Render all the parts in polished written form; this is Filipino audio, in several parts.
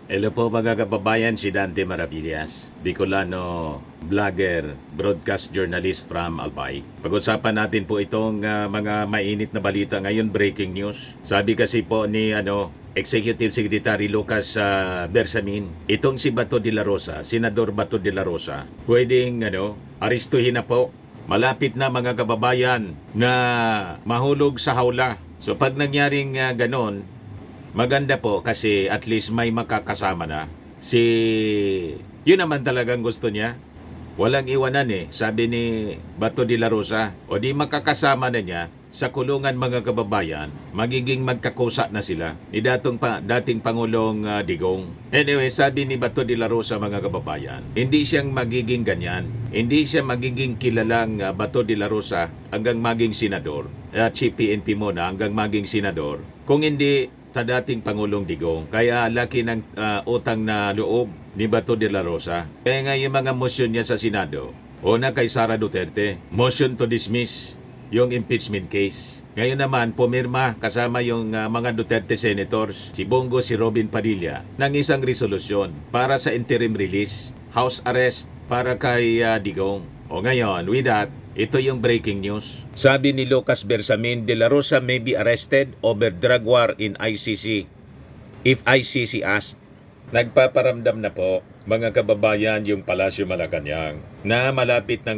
Hello po mga kababayan, si Dante Maravillas, Bicolano, vlogger, broadcast journalist from Albay. Pag-usapan natin po itong mga mainit na balita ngayon, breaking news. Sabi kasi po ni Executive Secretary Lucas Bersamin, itong si Bato de la Rosa, Senador Bato de la Rosa, pwedeng aristuhin na po. Malapit na mga kababayan na mahulog sa hawla. So pag nangyaring ganon, maganda po kasi at least may makakasama na. Yun naman talagang gusto niya. Walang iwanan sabi ni Bato de la Rosa. O di makakasama na niya sa kulungan mga kababayan, magiging magkakusa na sila ni dating Pangulong Digong. Anyway, sabi ni Bato de la Rosa mga kababayan, hindi siyang magiging ganyan. Hindi siya magiging kilalang Bato de la Rosa hanggang maging senador. Chief PNP muna hanggang maging senador. Kung hindi sa dating Pangulong Digong. Kaya laki ng utang na loob ni Bato de la Rosa. Kaya nga yung mga motion niya sa Senado, una kay Sara Duterte, motion to dismiss yung impeachment case. Ngayon naman, pumirma kasama yung mga Duterte senators, si Bongo, si Robin Padilla, ng isang resolusyon para sa interim release, house arrest para kay Digong. O ngayon, with that, ito yung breaking news. Sabi ni Lucas Bersamin, De La Rosa may be arrested over drug war in ICC. If ICC asked, nagpaparamdam na po mga kababayan yung Palasyo Malacanang na malapit na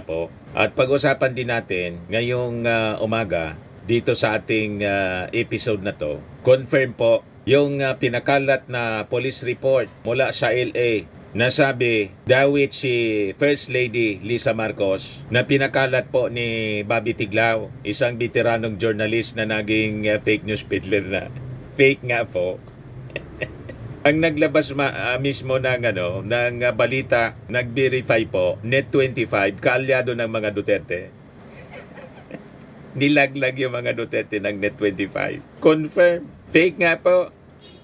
po. At pag-usapan din natin ngayong umaga dito sa ating episode na to, confirm po yung pinakalat na police report mula sa LA. Nasabi dawit si First Lady Lisa Marcos na pinakalat po ni Bobby Tiglao, isang veteranong journalist na naging fake news peddler na. Fake nga po. Ang naglabas mismo ng balita, nag-verify po, Net25, kaalyado ng mga Duterte. Nilaglag yung mga Duterte ng Net25. Confirm. Fake nga po.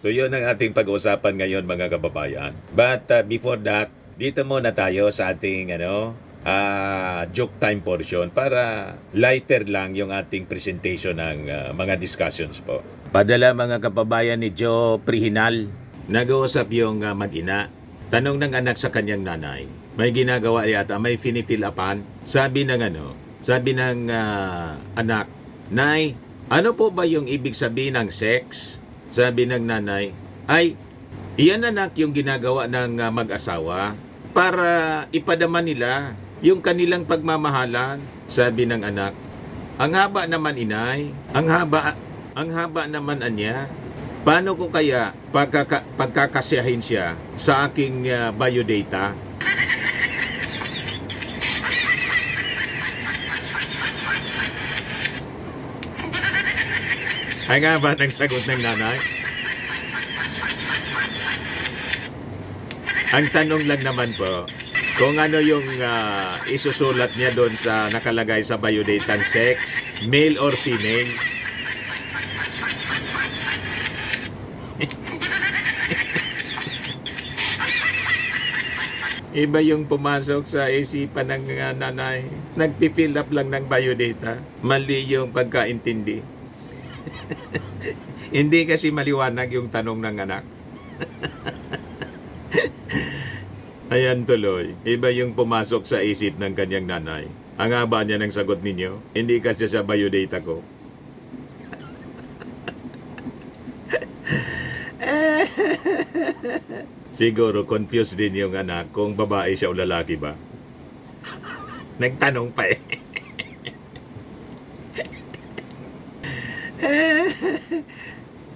So yun ang ating pag-uusapan ngayon mga kababayan. But before that, dito muna tayo sa ating joke time portion para lighter lang yung ating presentation ng mga discussions po. Padala mga kababayan ni Joe Prihinal. Nag-uusap yung mag-ina. Tanong ng anak sa kanyang nanay. May ginagawa yata, may finifill upan. Sabi ng anak, Nay, ano po ba yung ibig sabihin ng sex? Sabi ng nanay, ay, iyan anak yung ginagawa ng mag-asawa para ipadama nila yung kanilang pagmamahalan. Sabi ng anak, ang haba naman inay, ang haba naman anya. Paano ko kaya pagkakasyahin siya sa aking biodata? Ay nga ba ng sagot ng nanay? Ang tanong lang naman po, kung ano yung isusulat niya doon sa nakalagay sa biodata sex, male or female. Iba yung pumasok sa isipan ng nanay. Nagpi-fill up lang ng biodata. Mali yung pagkaintindi. Hindi kasi maliwanag yung tanong ng anak. Ayan tuloy. Iba yung pumasok sa isip ng kanyang nanay. Ang haba niya ng sagot ninyo. Hindi kasi sa biodata ko. Siguro confused din yung anak kung babae siya o lalaki ba. Nagtanong pa eh.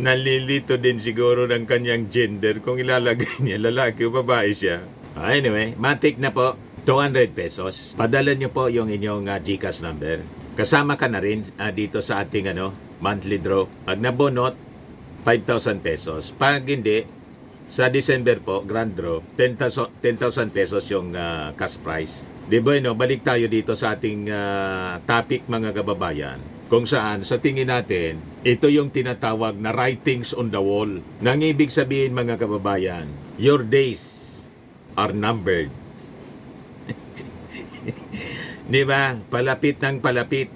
Nalilito din siguro ng kanyang gender kung ilalagay niya lalaki o babae siya. Anyway, matik na po, 200 pesos. Padala niyo po yung inyong GCash number. Kasama ka na rin dito sa ating monthly draw. Pag nabunot, 5,000 pesos. Pag hindi, sa December po, grand draw, 10,000 pesos yung cash prize. Di ba, balik tayo dito sa ating topic mga kababayan. Kung saan, sa tingin natin, ito yung tinatawag na writings on the wall. Nang ibig sabihin mga kababayan, your days are numbered. Di ba? Palapit ng palapit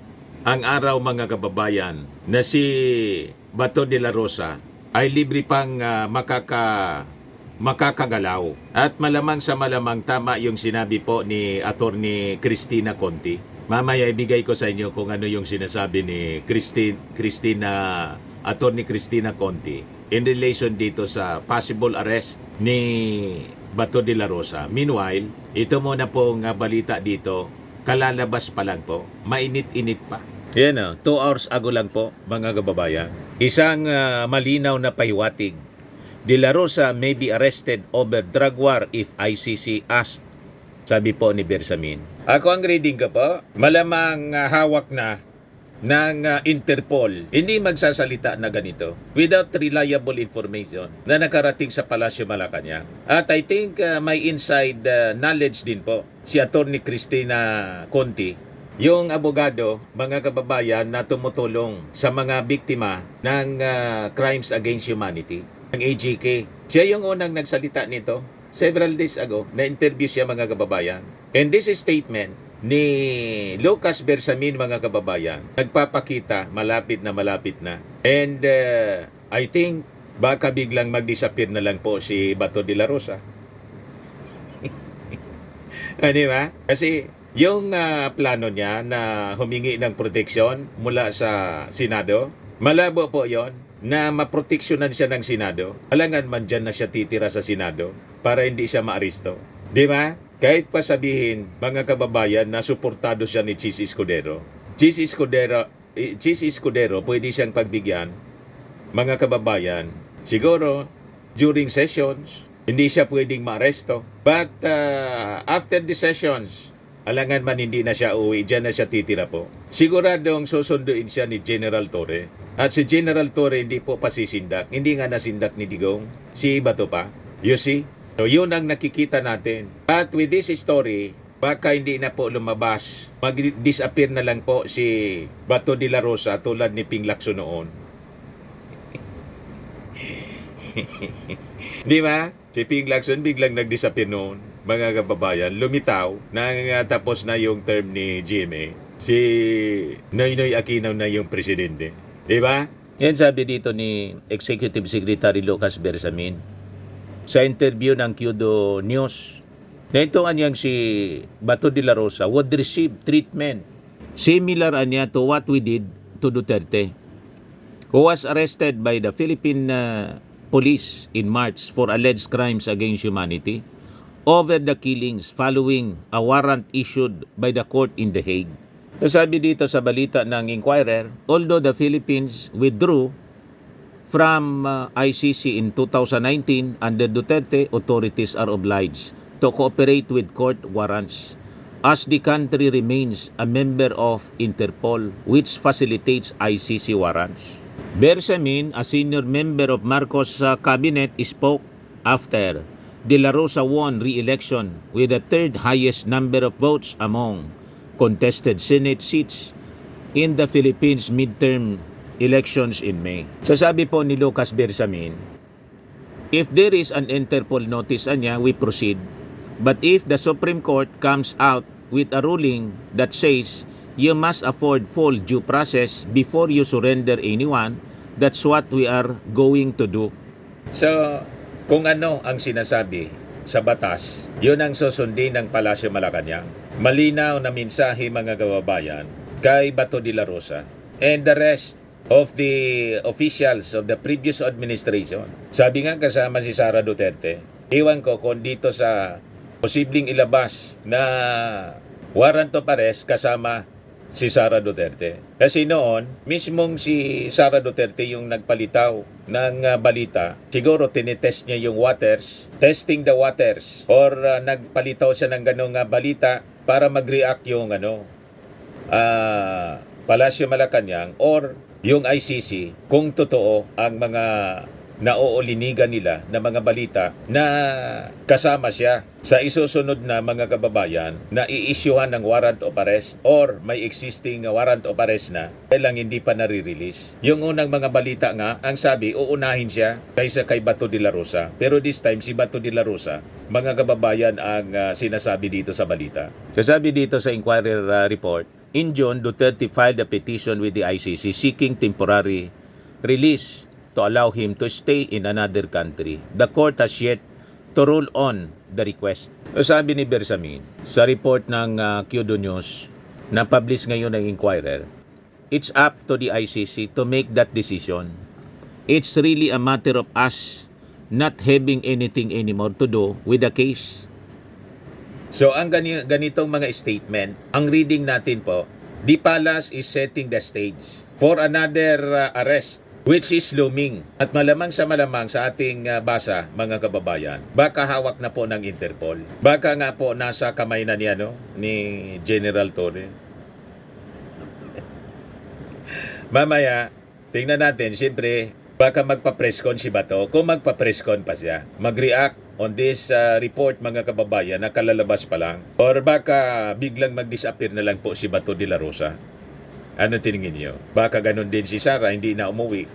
ang araw mga kababayan na si Bato de la Rosa ay libre pang makakagalaw. At malamang sa malamang tama yung sinabi po ni Attorney Cristina Conti. Mamaya ibigay ko sa inyo kung ano yung sinasabi ni Attorney Cristina Conti in relation dito sa possible arrest ni Bato de la Rosa. Meanwhile, ito muna pong balita dito, kalalabas pa lang po, mainit-init pa. Yan 2 hours ago lang po, mga kababayan. Isang malinaw na pahiwatig. De la Rosa may be arrested over drug war if ICC asked, sabi po ni Bersamin. Ako ang reading ko po, malamang hawak na ng Interpol, hindi magsasalita na ganito without reliable information na nakarating sa Palasyo Malacanang. At I think may inside knowledge din po si Attorney Cristina Conti, yung abogado, mga kababayan na tumutulong sa mga biktima ng crimes against humanity, ng AGK. Siya yung unang nagsalita nito several days ago, na-interview siya, mga kababayan. And this is statement ni Lucas Bersamin, mga kababayan, nagpapakita malapit na. And I think baka biglang mag-disappear na lang po si Bato de la Rosa. Di ba? Kasi yung plano niya na humingi ng proteksyon mula sa Senado, malabo po yon na maproteksyonan siya ng Senado. Alangan man dyan na siya titira sa Senado para hindi siya maaresto. Di ba? Kahit pa sabihin, mga kababayan, na suportado siya ni Chis Escudero. Chis Escudero, pwede siyang pagbigyan, mga kababayan. Siguro, during sessions, hindi siya pwedeng maaresto. But after the sessions, alangan man hindi na siya uwi, dyan na siya titira po. Siguradong susunduin siya ni General Torre. At si General Torre hindi po pasisindak. Hindi nga nasindak ni Digong. Si Bato pa. You see? So yun ang nakikita natin. But with this story, baka hindi na po lumabas. Mag-disappear na lang po si Bato de la Rosa tulad ni Ping Lacson noon. Di ba? Si Ping Lacson biglang nag-disappear noon. Mga kababayan, lumitaw nang tapos na yung term ni GMA. Si Noynoy Aquino na yung presidente. Di ba? Yan sabi dito ni Executive Secretary Lucas Bersamin sa interview ng Kyodo News, na ito anyang si Bato de la Rosa would receive treatment similar anya to what we did to Duterte, who was arrested by the Philippine police in March for alleged crimes against humanity over the killings following a warrant issued by the court in The Hague. So sabi dito sa balita ng Inquirer, although the Philippines withdrew from ICC in 2019, under Duterte, authorities are obliged to cooperate with court warrants as the country remains a member of Interpol, which facilitates ICC warrants. Bersamin, a senior member of Marcos' cabinet, spoke after De La Rosa won re-election with the third highest number of votes among contested Senate seats in the Philippines midterm elections in May. So sabi po ni Lucas Bersamin, if there is an Interpol notice anya, we proceed. But if the Supreme Court comes out with a ruling that says you must afford full due process before you surrender anyone, that's what we are going to do. So, kung ano ang sinasabi sa batas, yun ang susundin ng Palasyo Malacanang. Malinaw na mensahe, mga kababayan, kay Bato de la Rosa and the rest of the officials of the previous administration. Sabi nga kasama si Sara Duterte. Iwan ko kung dito sa posibleng ilabas na warrant of arrest kasama si Sara Duterte. Kasi noon, mismong si Sara Duterte yung nagpalitaw ng balita. Siguro tinitest niya yung waters, testing the waters, or nagpalitaw siya ng ganong balita para mag-react yung Palasyo Malacanang or yung ICC kung totoo ang mga nauulinigan nila na mga balita na kasama siya sa isusunod na, mga kababayan, na i-issuehan ng warrant of arrest or may existing warrant of arrest na kailang hindi pa nare-release. Yung unang mga balita nga, ang sabi, uunahin siya kaysa kay Bato de la Rosa. Pero this time, si Bato de la Rosa, mga kababayan, ang sinasabi dito sa balita. Sasabi dito sa Inquirer report, in June, Duterte filed a petition with the ICC seeking temporary release to allow him to stay in another country. The court has yet to rule on the request. So sabi ni Bersamin, sa report ng Kyodo News na publish ngayon ng Inquirer, it's up to the ICC to make that decision. It's really a matter of us not having anything anymore to do with the case. So ang ganitong mga statement, ang reading natin po, the palace is setting the stage for another arrest which is looming. At malamang sa ating basa, mga kababayan, baka hawak na po ng Interpol. Baka nga po nasa kamay na ni General Torre. Mamaya, tingnan natin, siyempre, baka magpa-presscon si Bato. Kung magpa-presscon pa siya, mag-react on this report, mga kababayan, na kalalabas pa lang. Or baka biglang mag-disappear na lang po si Bato de la Rosa. Ano tiningin niyo? Baka ganun din si Sara, hindi na umuwi.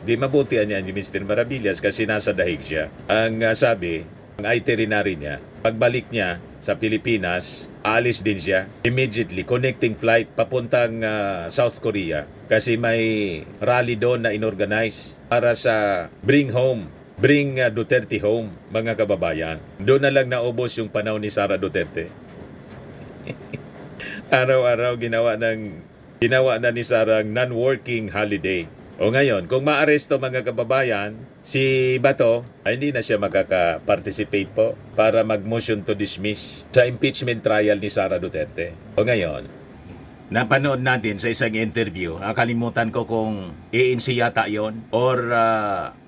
Di mabutihan niya ni Mr. Maravillas kasi nasa dahig siya. Ang sabi, ang itinerary niya, pagbalik niya sa Pilipinas, aalis din siya immediately, connecting flight papuntang South Korea kasi may rally doon na inorganize para sa Bring Duterte home, mga kababayan. Doon na lang naubos yung panahon ni Sara Duterte. Araw-araw ginawa na ni Sara ang non-working holiday. O ngayon, kung maaresto, mga kababayan, si Bato ay hindi na siya makaka-participate po para mag-motion to dismiss sa impeachment trial ni Sara Duterte. O ngayon, napanood natin sa isang interview, kalimutan ko kung ANC yata yon or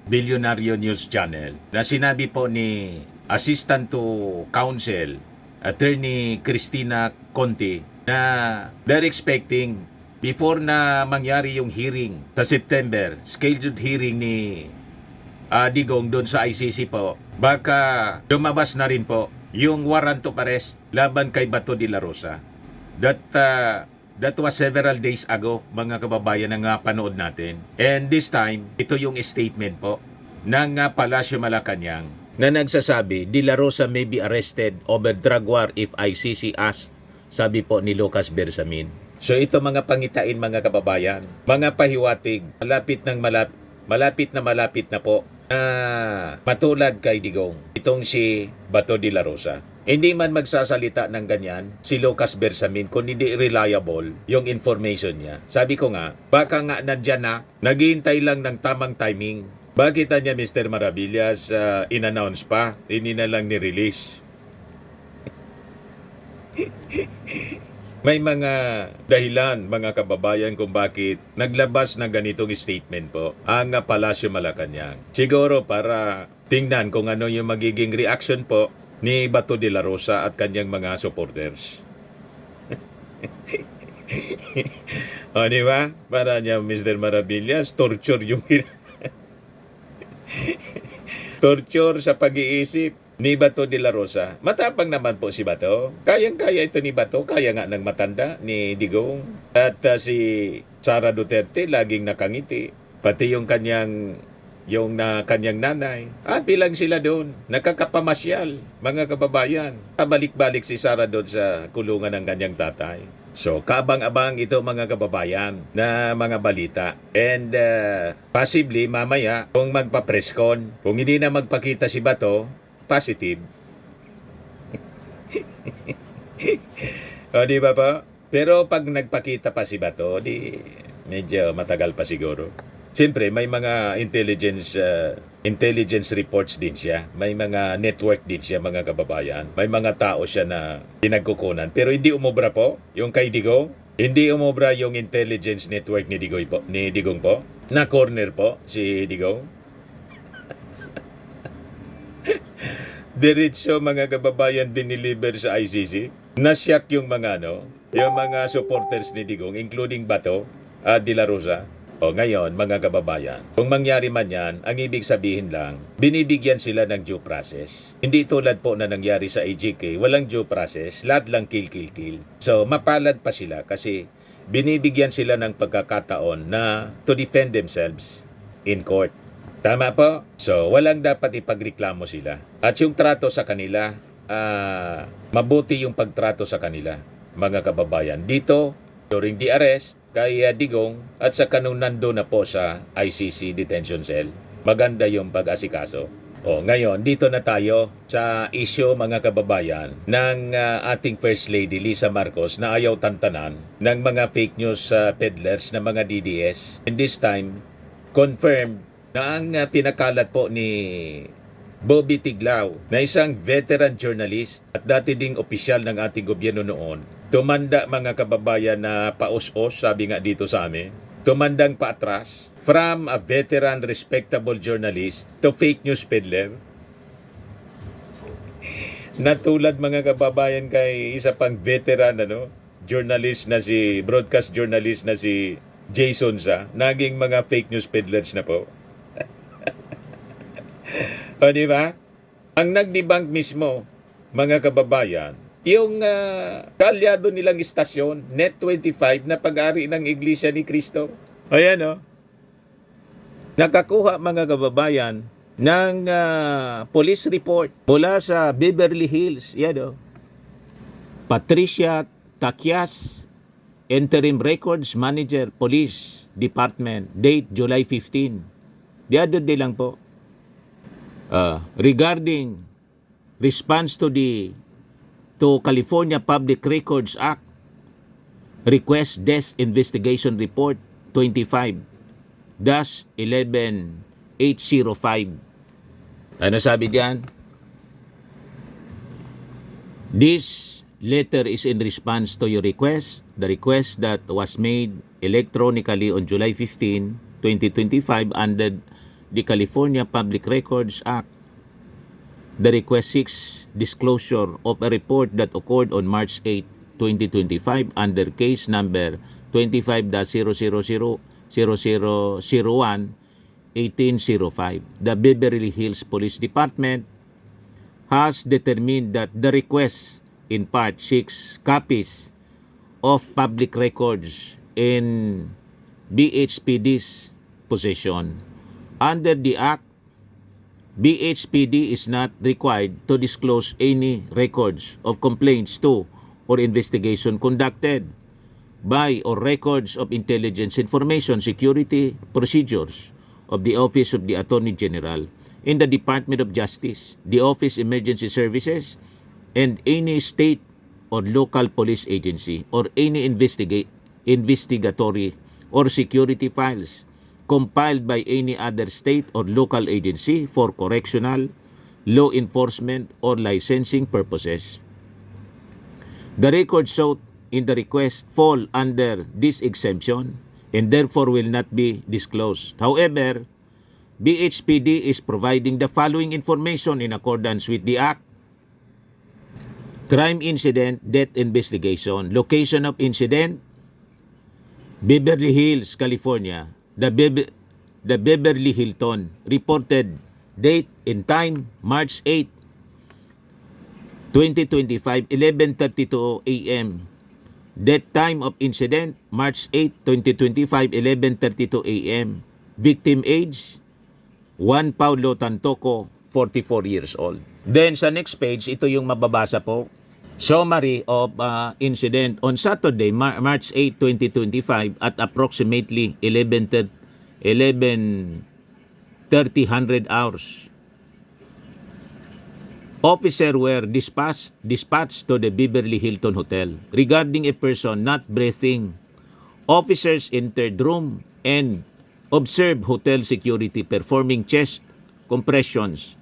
Billionaire News Channel, na sinabi po ni Assistant to Counsel, Attorney Cristina Conti, na they're expecting before na mangyari yung hearing sa September, scheduled hearing ni Digong doon sa ICC po, baka lumabas na rin po yung warrant of arrest laban kay Bato de la Rosa. That was several days ago, mga kababayan, na panood natin. And this time, ito yung statement po ng Palacio Malacanang na nagsasabi, De la Rosa may be arrested over drug war if ICC asked, sabi po ni Lucas Bersamin. So ito mga pangitain, mga kababayan, mga pahiwatig, malapit na po matulad kay Digong, itong si Bato de la Rosa. Hindi man magsasalita ng ganyan si Lucas Bersamin kung hindi reliable yung information niya. Sabi ko nga, baka nga nandyan na, naghihintay lang ng tamang timing. Bakit niya Mr. Maravillas in-announce pa, hindi na lang ni-release? May mga dahilan, mga kababayan, kung bakit naglabas ng ganitong statement po ang Palacio Malacanang. Siguro para tingnan kung ano yung magiging reaction po ni Bato de la Rosa at kanyang mga supporters. O, di ba? Para niya, Mr. Maravillas, torture yung torture sa pag-iisip ni Bato de la Rosa. Matapang naman po si Bato. Kayang-kaya ito ni Bato. Kaya nga ng matanda ni Digong. At si Sara Duterte laging nakangiti. Pati yung kanyang nanay. Happy lang sila doon. Nakakapamasyal, mga kababayan. Kabalik-balik si Sara doon sa kulungan ng kanyang tatay. So, kabang-abang ito, mga kababayan, na mga balita. And possibly mamaya, kung magpa-presscon, kung hindi na magpakita si Bato, positive. O, di ba po? Pero pag nagpakita pa si Bato, di medyo matagal pa siguro. Siyempre, may mga intelligence reports din siya. May mga network din siya, mga kababayan. May mga tao siya na pinagkukunan. Pero hindi umobra po yung kay Digong. Hindi umobra yung intelligence network ni Digong po. Na corner po si Digong. Diretso, mga kababayan, diniliver sa ICC. Nasyak yung mga supporters ni Digong, including Bato de la Rosa. O ngayon, mga kababayan, kung mangyari man yan, ang ibig sabihin lang, binibigyan sila ng due process. Hindi tulad po na nangyari sa AGK, walang due process, lahat lang kill. So, mapalad pa sila kasi binibigyan sila ng pagkakataon na to defend themselves in court. Tama po? So, walang dapat ipagreklamo sila. At yung trato sa kanila, mabuti yung pagtrato sa kanila, mga kababayan. Dito, during the arrest, kay Digong at sa kanong nando na po sa ICC detention cell. Maganda yung pag-asikaso. Ngayon, dito na tayo sa issue mga kababayan ng ating First Lady Lisa Marcos na ayaw tantanan ng mga fake news peddlers na mga DDS. And this time, confirmed na ang pinakalat po ni Bobby Tiglao na isang veteran journalist at dati ding opisyal ng ating gobyerno noon. Tumanda mga kababayan na paus-os, sabi nga dito sa amin. Tumandang paatras from a veteran respectable journalist to fake news peddler. Natulad mga kababayan kay isa pang veteran journalist na broadcast journalist na si Jason Sa, naging mga fake news peddlers na po. O di ba? Ang nag-debunk mismo, mga kababayan, yung kalyado nilang istasyon, Net 25, na pag-ari ng Iglesia ni Cristo. Ayan nakakuha mga kababayan ng police report mula sa Beverly Hills. Yan Patricia Taquias, Interim Records Manager, Police Department, date July 15. The other day lang po. Regarding response to California Public Records Act Request Desk Investigation Report 25-11805. Ano sabi diyan? This letter is in response to your request. The request that was made electronically on July 15, 2025 under the California Public Records Act. The request seeks disclosure of a report that occurred on March 8, 2025 under case number 25-0001-1805. The Beverly Hills Police Department has determined that the request in part seeks copies of public records in BHPD's possession. Under the Act, BHPD is not required to disclose any records of complaints to or investigation conducted by or records of intelligence information security procedures of the Office of the Attorney General in the Department of Justice, the Office Emergency Services, and any state or local police agency or any investigatory or security files compiled by any other state or local agency for correctional, law enforcement, or licensing purposes. The records sought in the request fall under this exemption and therefore will not be disclosed. However, BHPD is providing the following information in accordance with the Act. Crime incident, death investigation, location of incident, Beverly Hills, California. The Beverly Hilton. Reported date and time, March 8, 2025, 11:32 a.m. Death time of incident, March 8, 2025, 11:32 a.m. Victim age, Juan Paulo Tantoco, 44 years old. Then sa next page, ito yung mababasa po. Summary of incident on Saturday, March 8, 2025 at approximately 11:30 hours. Officers were dispatched to the Beverly Hilton Hotel regarding a person not breathing. Officers entered room and observed hotel security performing chest compressions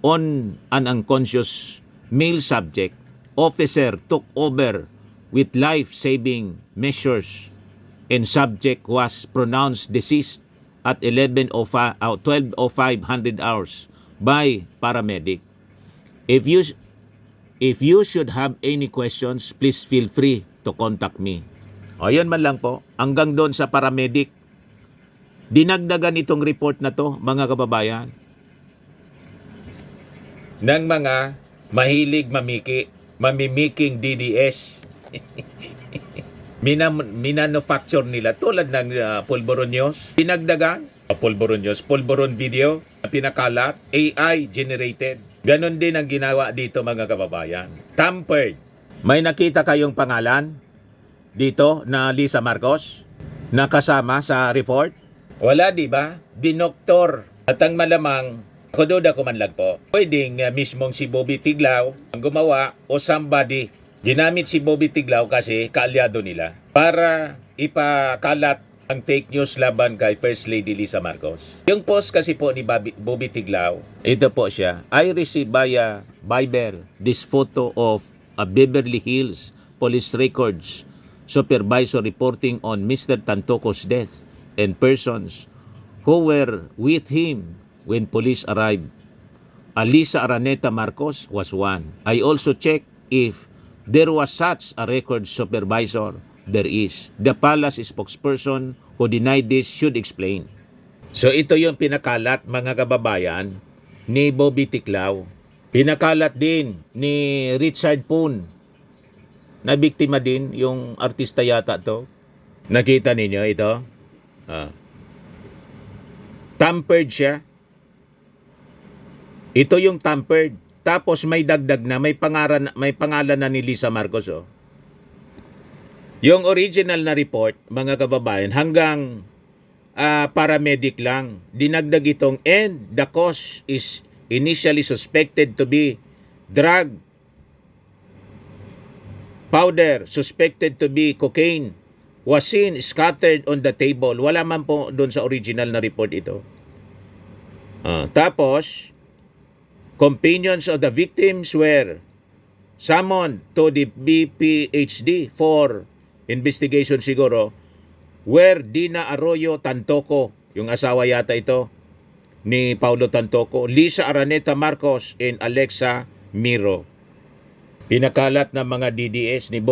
on an unconscious male subject. Officer took over with life-saving measures and subject was pronounced deceased at 12:05 hours by paramedic. If you should have any questions, please feel free to contact me. Ayun man lang po, hanggang doon sa paramedic. Dinagdagan itong report na to, mga kababayan, ng mga mahilig mamimiking DDS. Minanufacture nila tulad ng Pulboronios. Dinagdagan, Pulboron video, pinakalat, AI generated. Ganon din ang ginawa dito mga kababayan. Tampered. May nakita kayong pangalan dito na Lisa Marcos? nakasama sa report? Wala, di ba? Dinoktor. At ang malamang, ako duda ko man lang po, pwedeng mismong si Bobby Tiglao ang gumawa o somebody. Ginamit si Bobby Tiglao kasi kaalyado nila para ipakalat ang fake news laban kay First Lady Lisa Marcos. Yung post kasi po ni Bobby Tiglao, ito po siya. I received via Viber this photo of a Beverly Hills police records supervisor reporting on Mr. Tantoco's death and persons who were with him when police arrived. Alisa Araneta Marcos was one. I also checked if there was such a record supervisor. There is. The palace spokesperson who denied this should explain. So ito yung pinakalat, mga kababayan, ni Bobby Tiglao. Pinakalat din ni Richard Poon, na biktima din, yung artista yata to. Nakita ninyo ito? Tampered siya. Ito yung tampered. Tapos may dagdag na, may pangalan na ni Lisa Marcos. Oh. Yung original na report, mga kababayan, hanggang paramedic lang. Dinagdag itong, and the cause is initially suspected to be drug powder, suspected to be cocaine, was seen scattered on the table. Wala man po doon sa original na report ito. Tapos, companions of the victims were summoned to the BPHD for investigation siguro, where Dina Arroyo Tantoco, yung asawa yata ito, ni Paulo Tantoco, Lisa Araneta Marcos, and Alexa Miro. Pinakalat ng mga DDS ni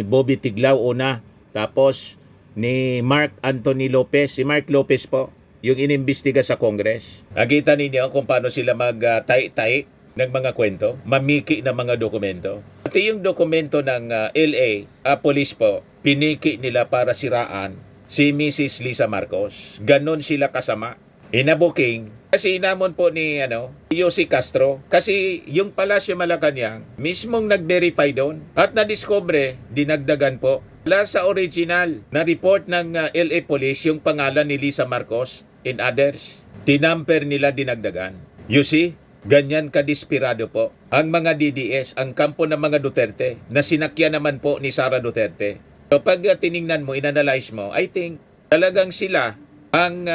Bobby Tiglao una, tapos ni Mark Anthony Lopez. Si Mark Lopez po, yung inimbestiga sa Congress. Nakita ninyo kung paano sila mag-tai-tai ng mga kwento, mamiki ng mga dokumento. Pati yung dokumento ng LA, police po, piniki nila para siraan si Mrs. Lisa Marcos. Ganon sila kasama. Inabuking, kasi inamon po ni Yossi Castro, kasi yung Palasyo Malacanang mismong nag-verify doon at nadiscover, dinagdagan po. Wala sa original na report ng LA Police yung pangalan ni Lisa Marcos and others. Tinamper nila, dinagdagan. You see? Ganyan kadesperado po ang mga DDS, ang kampo ng mga Duterte, na sinakyan naman po ni Sara Duterte. So pag tiningnan mo, inanalyze mo, I think talagang sila ang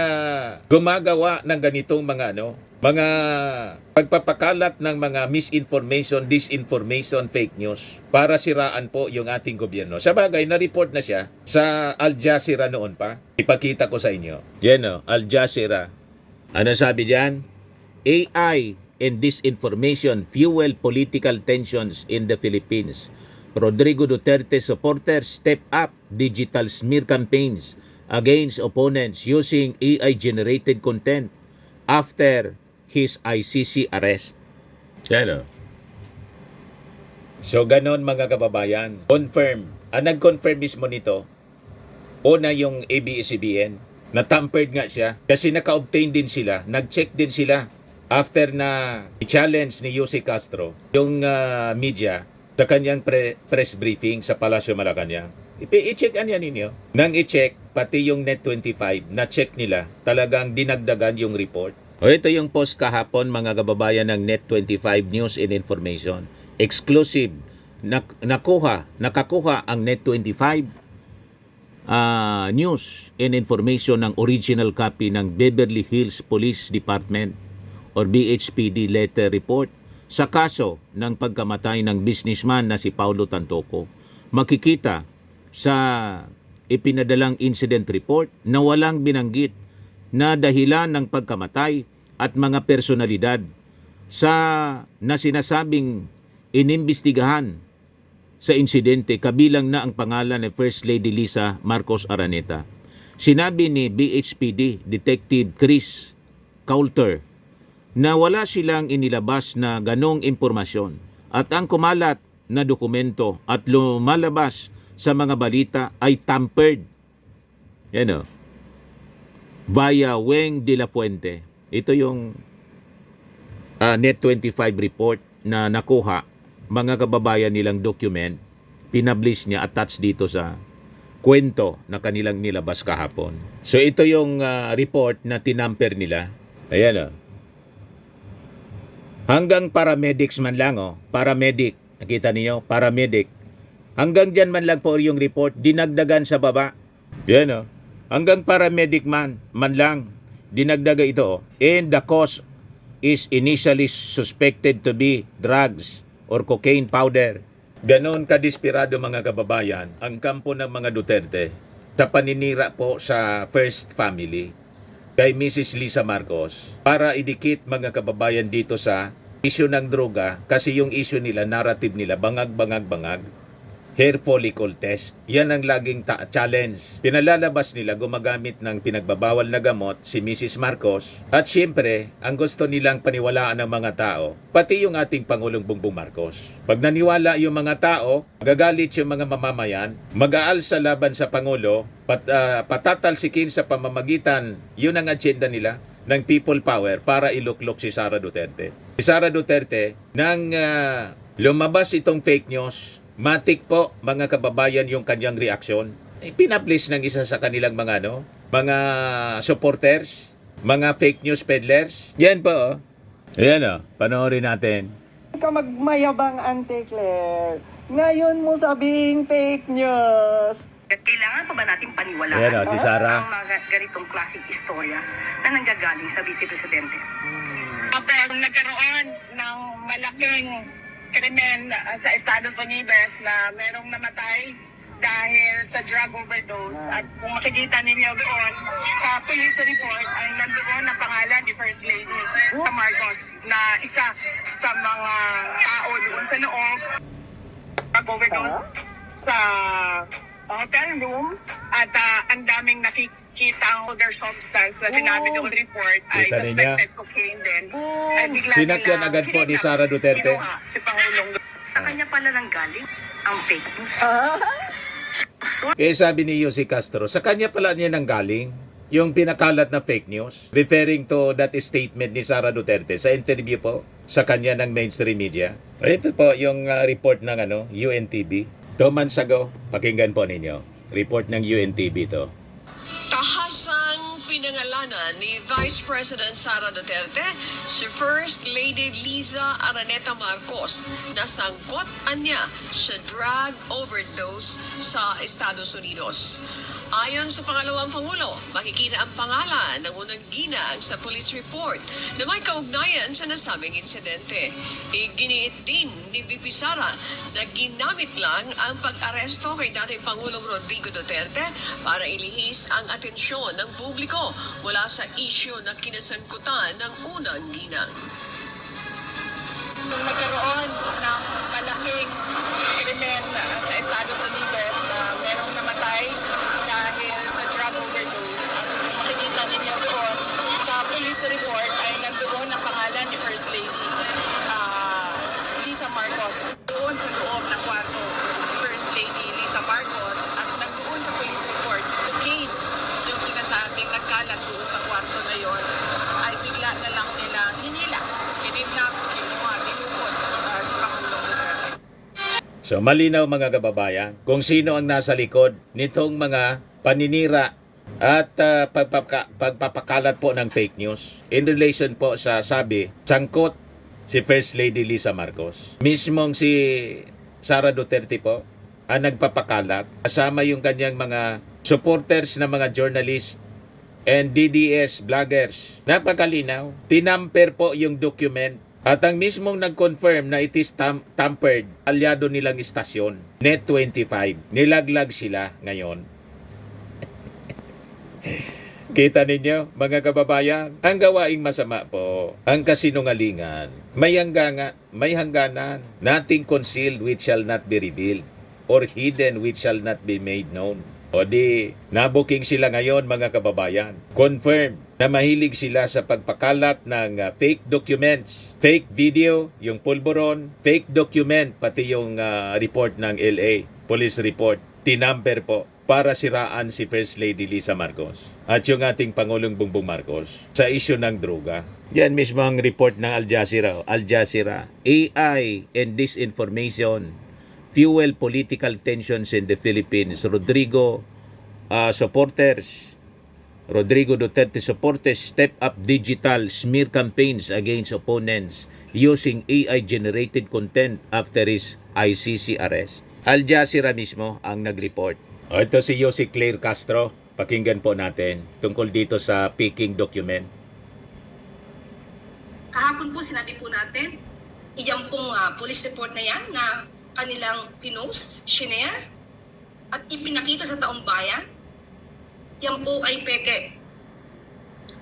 gumagawa ng ganitong mga mga pagpapakalat ng mga misinformation, disinformation, fake news para siraan po yung ating gobyerno. Sa bagay, na-report na siya sa Al Jazeera noon pa. Ipakita ko sa inyo. Yan Al Jazeera. Ano sabi diyan? AI and disinformation fuel political tensions in the Philippines. Rodrigo Duterte supporters step up digital smear campaigns against opponents using AI-generated content after his ICC arrest. Yan. So, ganon mga kababayan. Confirm. Ang nag-confirm mismo nito, una yung ABS-CBN, na-tampered nga siya kasi naka-obtain din sila, nag-check din sila after na i-challenge ni Yossi Castro yung media sa kanyang press briefing sa Palasyo Malacanang. I-check yan ninyo. Nang i-check, pati yung Net25, na-check nila, talagang dinagdagan yung report. O ito yung post kahapon, mga kababayan ng Net25 News and Information. Exclusive. Nakakuha ang Net25 News and Information ng original copy ng Beverly Hills Police Department or BHPD letter report sa kaso ng pagkamatay ng businessman na si Paulo Tantoco. Makikita sa ipinadalang incident report na walang binanggit na dahilan ng pagkamatay at mga personalidad sa na sinasabing inimbestigahan sa insidente, kabilang na ang pangalan ni First Lady Lisa Marcos Araneta. Sinabi ni BHPD Detective Chris Coulter na wala silang inilabas na ganong impormasyon at ang kumalat na dokumento at lumalabas sa mga balita ay tampered. Yan via Weng de la Fuente. Ito yung Net25 report na nakuha, mga kababayan nilang document, pinablish niya, attached dito sa kwento na kanilang nilabas kahapon. So ito yung report na tinamper nila. Ayan Hanggang paramedics man lang paramedic. Nakita niyo, paramedic. Hanggang dyan man lang po yung report, dinagdagan sa baba. Yan Hanggang paramedic man lang, dinagdaga ito. And the cause is initially suspected to be drugs or cocaine powder. Ganon kadesperado mga kababayan ang kampo ng mga Duterte sa paninira po sa First Family kay Mrs. Lisa Marcos para idikit mga kababayan dito sa issue ng droga kasi yung issue nila, narrative nila, bangag, hair follicle test. Yan ang laging challenge. Pinalalabas nila gumagamit ng pinagbabawal na gamot si Mrs. Marcos at siyempre, ang gusto nilang paniwalaan ng mga tao, pati yung ating Pangulong Bongbong Marcos. Pag naniwala yung mga tao, magagalit yung mga mamamayan, mag-aalsa laban sa Pangulo, patatalsikin sa pamamagitan, yun ang agenda nila ng people power para iluklok si Sara Duterte. Si Sara Duterte, nang lumabas itong fake news, matik po mga kababayan yung kanyang reaksyon. Pinablish ng isa sa kanilang mga mga supporters, mga fake news peddlers. Yan po Ayan panoorin natin. Ka magmayabang, Ante Claire. Ngayon mo sabing fake news. Kailangan pa ba natin paniwalaan Ayan si Sara. ang mga ganitong klaseng istorya na nanggagaling sa Vice Presidente? Tapos nagkaroon ng malaking krimen sa Estados Unidos na merong namatay dahil sa drug overdose. At kung makikita ninyo doon, sa police report ay nandoon ang pangalan ni First Lady sa Marcos na isa sa mga tao doon sa loob. Drug overdose sa hotel room at ang daming nakikita other substance na sinabi doon report ay Kita ninyo? suspected cocaine din. Ay bigla Sinakyan nilang agad po ni kinidnap, Sara Duterte. kinuha si Pangulong Sa kanya pala nanggaling ang fake news. Sabi ni Yossi Castro, sa kanya pala niya nanggaling yung pinakalat na fake news referring to that statement ni Sara Duterte sa interview po sa kanya ng mainstream media. Ito po yung report ng UNTV. 2 months ago, pakinggan po ninyo. Report ng UNTV to. Tahasang pinangalanan ni Vice President Sara Duterte si First Lady Liza Araneta Marcos na sangkot niya sa drug overdose sa Estados Unidos. Ayon sa pangalawang Pangulo, makikita ang pangalan ng unang ginang sa police report na may kaugnayan sa nasabing insidente. Iginiit din ni VP Sara na ginamit lang ang pag-aresto kay dating Pangulong Rodrigo Duterte para ilihis ang atensyon ng publiko mula sa isyu na kinasangkutan ng unang ginang. Nung nagkaroon ng malaking krimen sa Estados Unidos na merong namatay dahil sa drug overdose. At kung makikita ninyo doon, sa police report ay nandoon ang pangalan ni First Lady Lisa Marcos. Doon sa loob ng kwarto si First Lady Lisa Marcos at nandoon sa police report, cocaine yung sinasabing nagkalat doon sa kwarto na yon ay bigla na lang nilang hinila, kinidnap, kinuha, dinukot si Pangulong Duterte. So malinaw mga kababayan kung sino ang nasa likod nitong mga paninira at pagpapakalat po ng fake news in relation po sa sangkot si First Lady Lisa Marcos. Mismong si Sara Duterte po ang nagpapakalat kasama yung kanyang mga supporters na mga journalist and DDS vloggers. Napakalinaw. Tinamper po yung document at ang mismong nag-confirm na it is tampered, alyado nilang istasyon, Net25. Nilaglag sila ngayon. Kita ninyo, mga kababayan, ang gawaing masama po, ang kasinungalingan, may hangganan, nothing concealed which shall not be revealed, or hidden which shall not be made known. O di, nabuking sila ngayon mga kababayan. Confirm na mahilig sila sa pagpakalat ng fake documents, fake video, yung pulburon, fake document, pati yung report ng LA, police report, tinamper po para siraan si First Lady Lisa Marcos at yung ating Pangulong Bongbong Marcos sa issue ng droga. Yan mismo ang report ng Al Jazeera. AI and disinformation fuel political tensions in the Philippines. Rodrigo supporters, Rodrigo Duterte supporters step up digital smear campaigns against opponents using AI-generated content after his ICC arrest. Al Jazeera mismo ang nag-report. Ito si Yossi Claire Castro. Pakinggan po natin tungkol dito sa Peking document. Kahapon po sinabi po natin, iyan pong police report na yan na kanilang pinost, shinare, at ipinakita sa taong bayan, yan po ay peke.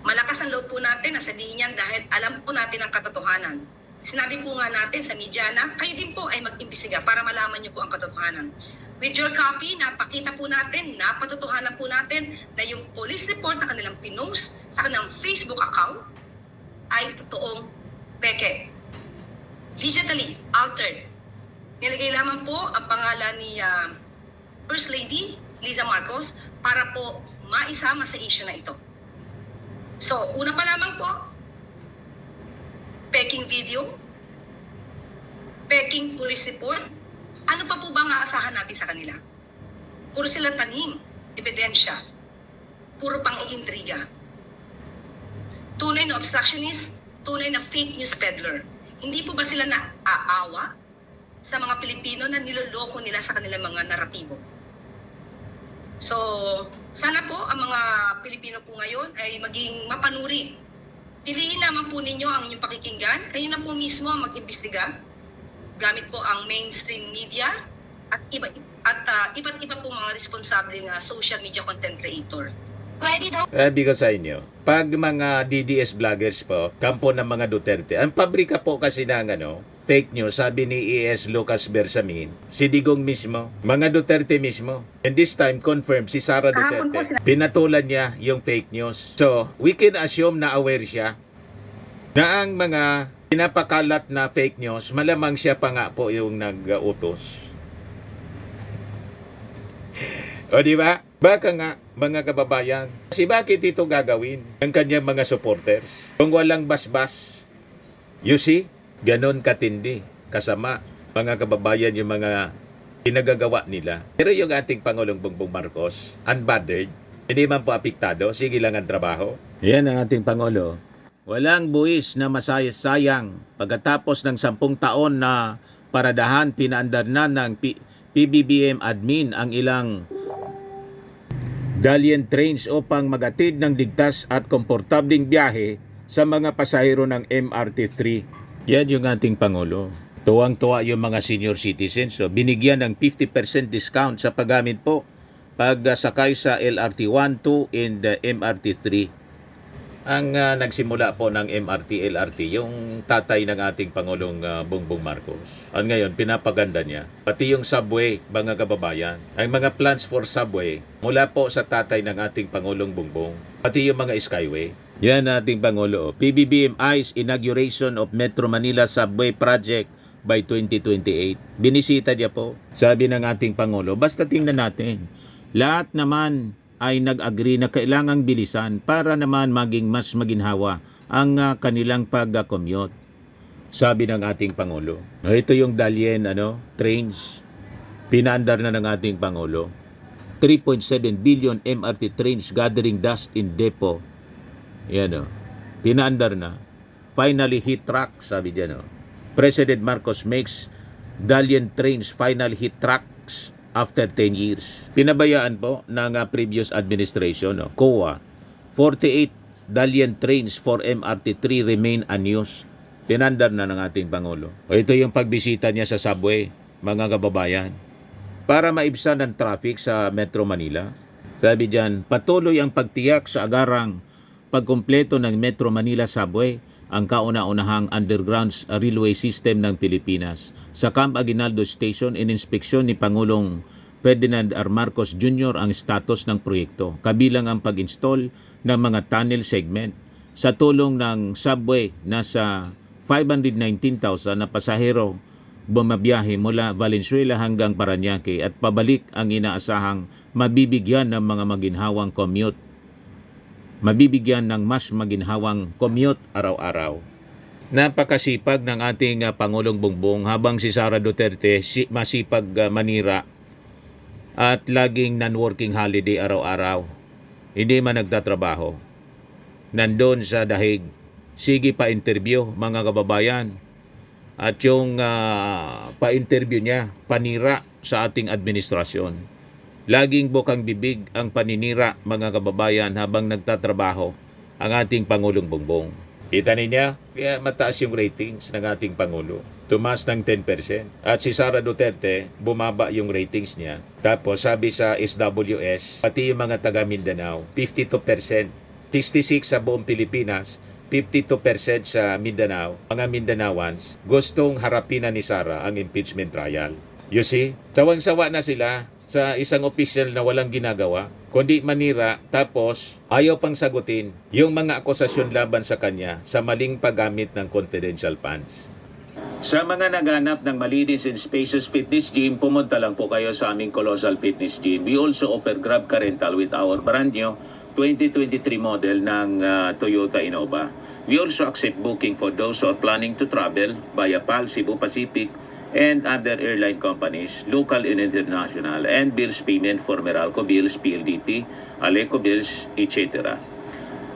Malakas ang loob po natin na sabihin yan dahil alam po natin ang katotohanan. Sinabi po nga natin sa media na kayo din po ay mag-imbestiga para malaman niyo po ang katotohanan. With your copy, napakita po natin, napatotohanan po natin na yung police report na kanilang pinost sa kanilang Facebook account ay totoong peke. Digitally altered. Nilagay lamang po ang pangalan ni First Lady Liza Marcos para po maisama sa issue na ito. So, una pa lamang po, peking video, peking police report. Ano pa po ba ang aasahan natin sa kanila? Puro sila tanim, ebidensya, puro pang-iintriga. Tunay na obstructionist, tunay na fake news peddler. Hindi po ba sila naaawa sa mga Pilipino na niloloko nila sa kanilang mga naratibo? So, sana po ang mga Pilipino po ngayon ay maging mapanuri. Piliin naman po ninyo ang inyong pakikinggan. Kayo na po mismo ang mag-imbestiga gamit po ang mainstream media at iba't iba po mga responsableng social media content creator. Sabi ko sa inyo, pag mga DDS vloggers po, kampo ng mga Duterte, ang pabrika po kasi ng fake news, sabi ni E.S. Lucas Bersamin, si Digong mismo, mga Duterte mismo. And this time, confirmed si Sara Kahapon po Duterte. Pinatulan niya yung fake news. So, we can assume na aware siya na ang mga pinapakalat na fake news, malamang siya pa nga po yung nag-utos. O di ba? Baka nga, mga kababayan, kasi bakit ito gagawin ng kanyang mga supporters? Kung walang basbas, you see, ganon katindi, kasama, mga kababayan, yung mga pinagagawa nila. Pero yung ating Pangulong Bongbong Marcos, unbothered, hindi man po apektado, sige lang ang trabaho. Yan ang ating Pangulo. Walang buwis na masayang pagkatapos ng 10 taon na paradahan, pinaandar na ng PBBM admin ang ilang Dalian trains upang magatid ng ligtas at komportableng biyahe sa mga pasahero ng MRT-3. Yan yung ating Pangulo. Tuwang-tuwa yung mga senior citizens. So, binigyan ng 50% discount sa paggamit po pag sakay sa LRT 1, 2 and MRT-3. Ang nagsimula po ng MRT-LRT, yung tatay ng ating Pangulong Bongbong Marcos. At ngayon, pinapaganda niya. Pati yung subway, mga kababayan. Ang mga plans for subway, mula po sa tatay ng ating Pangulong Bongbong. Pati yung mga skyway. Yan ating Pangulo. PBBM eyes inauguration of Metro Manila Subway Project by 2028. Binisita niya po. Sabi ng ating Pangulo, basta tingnan natin. Lahat naman ay nag-agree na kailangang bilisan para naman maging mas maginhawa ang kanilang pag-commute. Sabi ng ating Pangulo. Ito yung Dalian trains. Pinaandar na ng ating Pangulo. 3.7 billion MRT trains gathering dust in depot. Yan Pinaandar na. Finally hit track, sabi dyan President Marcos makes Dalian trains final hit tracks after 10 years. Pinabayaan po ng previous administration, COA, 48 Dalian trains for MRT-3 remain unused. Pinandar na ng ating Pangulo. Ito yung pagbisita niya sa subway, mga kababayan, para maibsan ang traffic sa Metro Manila. Sabi dyan, patuloy ang pagtiyak sa agarang pagkumpleto ng Metro Manila subway, ang kauna-unahang underground railway system ng Pilipinas. Sa Camp Aguinaldo Station, ininspeksyon ni Pangulong Ferdinand R. Marcos Jr. ang status ng proyekto, kabilang ang pag-install ng mga tunnel segment. Sa tulong ng subway, nasa 519,000 na pasahero bumabiyahe mula Valenzuela hanggang Parañaque at pabalik ang inaasahang mabibigyan ng mga maginhawang commute. Mabibigyan ng mas maginhawang commute araw-araw. Napakasipag ng ating Pangulong Bongbong habang si Sara Duterte masipag manira at laging non-working holiday araw-araw. Hindi man nagtatrabaho. Nandun sa dahig. Sige pa-interview mga kababayan. At yung pa-interview niya, panira sa ating administrasyon. Laging bukang bibig ang paninira mga kababayan habang nagtatrabaho ang ating Pangulong Bongbong. Kita niya, kaya mataas yung ratings ng ating Pangulo. Tumaas ng 10%. At si Sara Duterte, bumaba yung ratings niya. Tapos sabi sa SWS, pati yung mga taga Mindanao, 52%. 66 sa buong Pilipinas, 52% sa Mindanao. Mga Mindanaoans, gustong harapin na ni Sara ang impeachment trial. You see, sawang-sawa na sila sa isang opisyal na walang ginagawa, kundi manira, tapos ayaw pang sagutin yung mga akusasyon laban sa kanya sa maling paggamit ng confidential funds. Sa mga naghanap ng malinis and spacious fitness gym, pumunta lang po kayo sa aming Colossal Fitness Gym. We also offer Grab Car Rental with our brand new 2023 model ng Toyota Innova. We also accept booking for those who are planning to travel via PAL, Cebu Pacific, and other airline companies, local and international, and bills payment for Meralco Bills, PLDT, Aleco Bills, etc.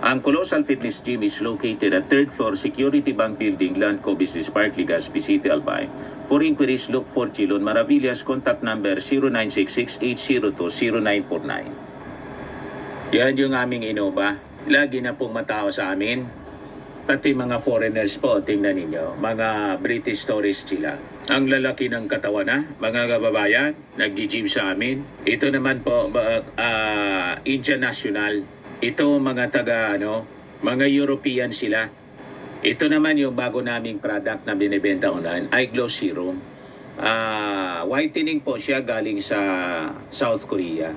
Ang Colossal Fitness Gym is located at 3rd floor Security Bank Building, Landco Business Park, Legazpi City, Albay. For inquiries, look for Chilon Maravillas, contact number 0966-802-0949. Yan yung aming Innova. Lagi na pong matao sa amin. Pati mga foreigners po, tingnan ninyo, mga British tourists sila. Ang lalaki ng katawan na, mga kababayan, nag-gym sa amin. Ito naman po, Indian National. Ito mga mga European sila. Ito naman yung bago naming product na binibenta online, Eye Glow Serum. Whitening po siya galing sa South Korea.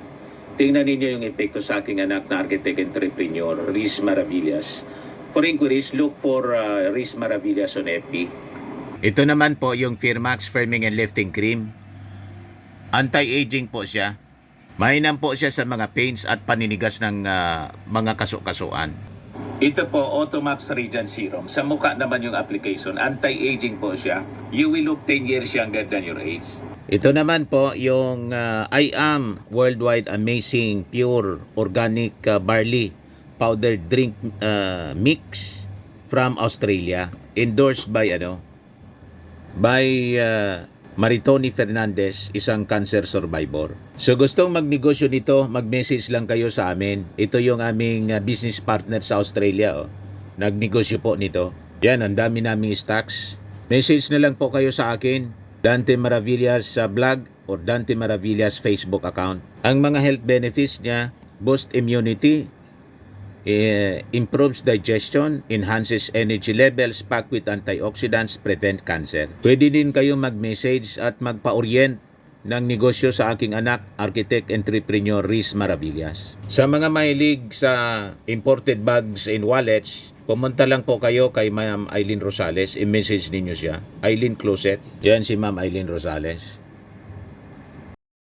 Tingnan ninyo yung epekto sa aking anak na architect entrepreneur, Riz Maravillas. For inquiries, look for Riz Maravillas on FB. Ito naman po yung Firmax Firming and Lifting Cream. Anti-aging po siya. Mainam po siya sa mga pains at paninigas ng mga kaso-kasuan. Ito po, Automax Radiant Serum. Sa mukha naman yung application. Anti-aging po siya. You will look 10 years younger than your age. Ito naman po yung I Am Worldwide Amazing Pure Organic Barley Powder Drink Mix from Australia. Endorsed by Maritoni Fernandez, isang cancer survivor. So gustong magnegosyo nito, mag-message lang kayo sa amin. Ito yung aming business partner sa Australia. Nagnegosyo po nito. Yan, ang dami naming stocks. Message na lang po kayo sa akin, Dante Maravillas sa blog or Dante Maravillas Facebook account. Ang mga health benefits niya, boost immunity, improves digestion, enhances energy levels, packed with antioxidants, prevent cancer. Pwede din kayong mag-message at magpa-orient ng negosyo sa aking anak, architect entrepreneur Riz Maravillas. Sa mga mahilig sa imported bags and wallets, pumunta lang po kayo kay Ma'am Eileen Rosales, i-message ninyo siya. Eileen Closet. Yan si Ma'am Eileen Rosales.